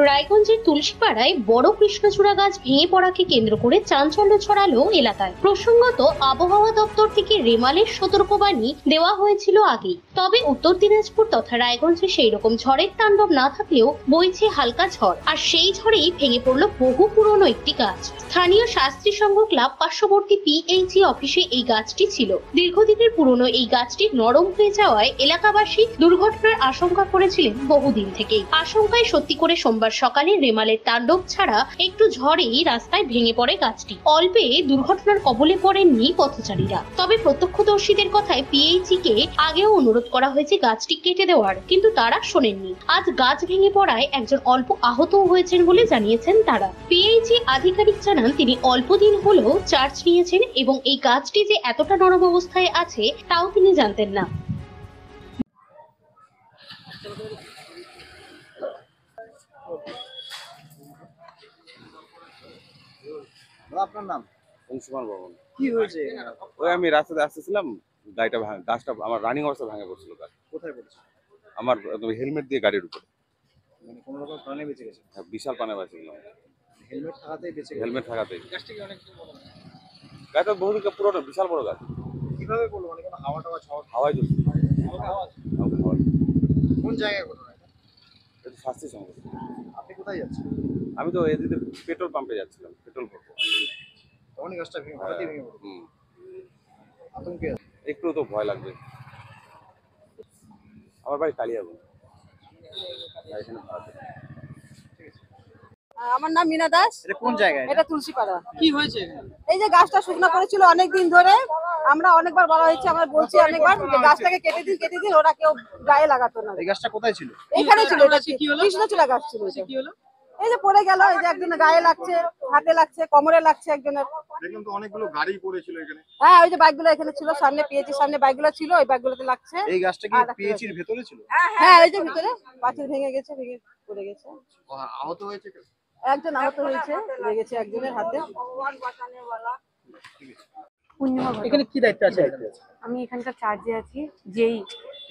রায়গঞ্জের তুলসীপাড়ায় বড় কৃষ্ণচূড়া গাছ ভেঙে পড়াকে কেন্দ্র করে চাঞ্চল্য ছড়ালো এলাকায়। প্রসঙ্গত, আবহাওয়া দপ্তর থেকে রেমালের সতর্কবাণী দেওয়া হয়েছিল আগেই। তবে উত্তর দিনাজপুর তথা রায়গঞ্জে সেই রকম ঝড়ের তাণ্ডব না থাকলেও বইছে হালকা ঝড়, আর সেই ঝড়েই ভেঙে পড়ল বহু পুরনো একটি গাছ। স্থানীয় শাস্ত্রী সংঘ ক্লাব পার্শ্ববর্তী পিএইচি অফিসে এই গাছটি ছিল। দীর্ঘদিনের পুরনো এই গাছটি নরম হয়ে যাওয়ায় এলাকাবাসী দুর্ঘটনার আশঙ্কা করেছিলেন বহুদিন থেকেই। আশঙ্কায় সত্যি করে সোমবার সকালে রেমালের তাণ্ডব ছাড়া একটু ঝড়েই রাস্তায় ভেঙে পড়ে গাছটি। অল্পে দুর্ঘটনার কবলে পড়েননি পথচারীরা। তবে প্রত্যক্ষদর্শীদের কথায় পিএইচি কে আগেও অনুরোধ করা হয়েছে গাছটি কেটে দেওয়ার, কিন্তু তারা শোনেননি। আজ গাছ ভেঙে পড়ায় একজন অল্প আহতও হয়েছেন বলে জানিয়েছেন তারা। পিএইচি আধিকারিক জানান তিনি অল্প দিন হলেও চার্জ নিয়েছেন এবং এই গাছটি যে এতটা নরম অবস্থায় আছে তাও তিনি জানতেন না। আপনার নাম? অংশুমান বর্মন। কি হয়েছে? ওই আমি রাস্তাতে আসতেছিলাম, গাড়িটা গাছটা আমার রানিং অবস্থা ভেঙে পড়ছিল। গাছ কোথায় পড়েছে? আমার হেলমেট দিয়ে গাড়ির উপরে। মানে কোনো রকম প্রাণে বেঁচে গেছে? হ্যাঁ, বিশাল প্রাণে বাঁচছিল। হেলমেট থাকাতেই বেঁচে গেছে? হেলমেট থাকাতেই। গাছটা বহু পুরোনো, বিশাল বড় গাছ। কিভাবে পড়লো? মানে কোনো হাওয়া টাওয়া ঝড়? হাওয়াই চলছে। কোন জায়গায় ঘটনা এটা? এটা শাস্ত্রী সংঘ। আপনি কোথায় যাচ্ছেন? আমি তো এদিকে পেট্রোল পাম্পে যাচ্ছিলাম, পেট্রোল ভরবো। তখনই গাছটা ভেঙে হঠাৎই ভেঙে পড়লো? আতঙ্কে আছে? একটু তো ভয় লাগবে। আমার বাড়ি কালিয়াগঞ্জ। আমার নাম মিনা দাস। এটা কোন জায়গায়? এটা তুলসীপাড়া। কি হয়েছে? এই যে গাছটা শুকনো করেছিল অনেকদিন ধরে, আমরা অনেকবার বলা হয়েছে, আমরা বলছি অনেকবার যে গাছটাকে কেটে দিন, ওরা কেউ গায়ে লাগাতো না। এই গাছটা কোথায় ছিল? এখানে ছিল, কৃষ্ণচূড়া গাছ ছিল। কি হলো? এই যে পড়ে গেল, এই যে একজনের গায়ে লাগছে, হাতে লাগছে, কোমরে লাগছে একজনের। দেখুন তো অনেকগুলো গাড়ি পড়েছিল এখানে। হ্যাঁ, ওই যে বাইকগুলো এখানে ছিল, সামনে পিএইচির সামনে বাইকগুলো ছিল, ওই বাইকগুলোতে লাগছে। এই গাছটা কি পিএইচির ভেতরে ছিল? হ্যাঁ, এই যে ভিতরে পাঁচিল ভেঙে গেছে, ভেঙে পড়ে গেছে। আহত হয়েছে কেউ? একজন আহত হয়েছে, লেগেছে একজনের হাতে। এখানে কি দায়িত্ব আছে? আমি এখানকার চার্জে আছি, যেই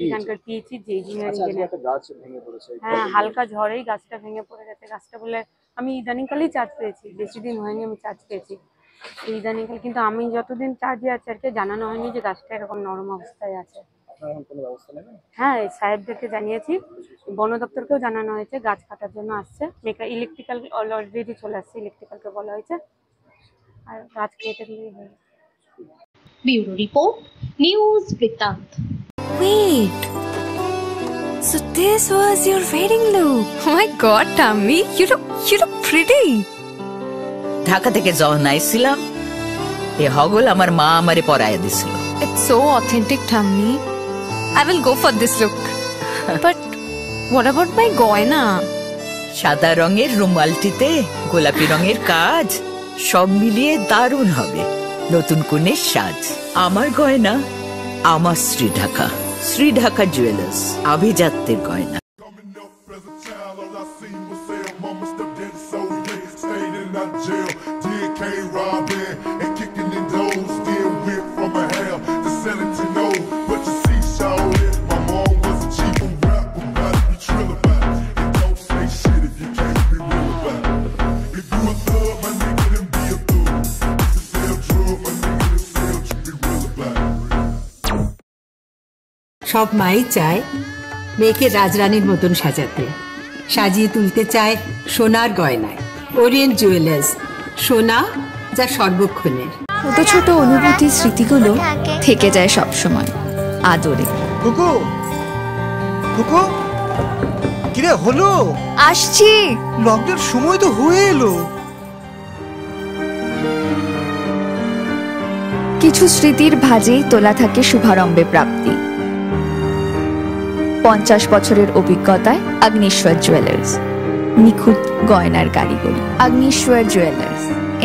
এখানকার পিএইচি যে ইঞ্জিনিয়ারিং। গাছ ভেঙে পড়েছে? হ্যাঁ, হালকা ঝড়েই গাছটা ভেঙে পড়ে গেছে। গাছটা বলে আমি ইদানিংকালেই চার্জ পেয়েছি, বেশি দিন হয়নি আমি চার্জ পেয়েছি ইদানিংকাল, কিন্তু আমি যতদিন চার্জে আছি আর কি জানানো হয়নি যে গাছটা এরকম নরম অবস্থায় আছে। হ্যাঁ, সাহেবদেরকে জানিয়েছি, বন দপ্তরকেও জানানো হয়েছে, গাছ কাটার জন্য আসছে। ইলেকট্রিক্যাল অলরেডি চলে আসছে, ইলেকট্রিক্যালকে বলা হয়েছে, আর গাছ কেটে দিলেই হবে। ব্যুরো রিপোর্ট, নিউজ বৃত্তান্ত। Wait, so this was your wedding look? Oh my god, Tammy, you look pretty. Dhaka থেকে যখন আইছিলাম, এ হগল আমার মা আমারে পরাইয়া দিছিল। It's so authentic, Tammy. I will go for this look. But what about my goina? সাদা রঙের রুমালটিতে গোলাপি রঙের কাজ, সব মিলিয়ে দারুণ হবে নতুন কনের সাজ। আমার গয়না আমার শ্রীঢাকা, শ্রীঢাকা জুয়েলার্স, আভিজাত্যের গয়না। সব মাই চায় মেয়েকে রাজরানীর মতন সাজাতে, সাজিয়ে তুলতে চায় সোনার গয়নায়। ওরিয়েন্ট জুয়েলার্স, সোনা যা সর্বক্ষণের। ছোট ছোট অনুভূতি, স্মৃতিগুলো থেকে যায় সব সময় আদরে। কুকু, কুকু, কিরে হলো? আসছি, লকডাউন সময় তো হয়ে এলো। কিছু স্মৃতির ভাজেই তোলা থাকে শুভারম্ভে প্রাপ্তি। 50 বছরের অভিজ্ঞতায় আগ্নেশ্বর জুয়েলার্স, নিখুঁত গয়নার কারিগরি। Agneshwar jewellers,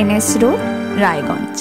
NS road, Raiganj.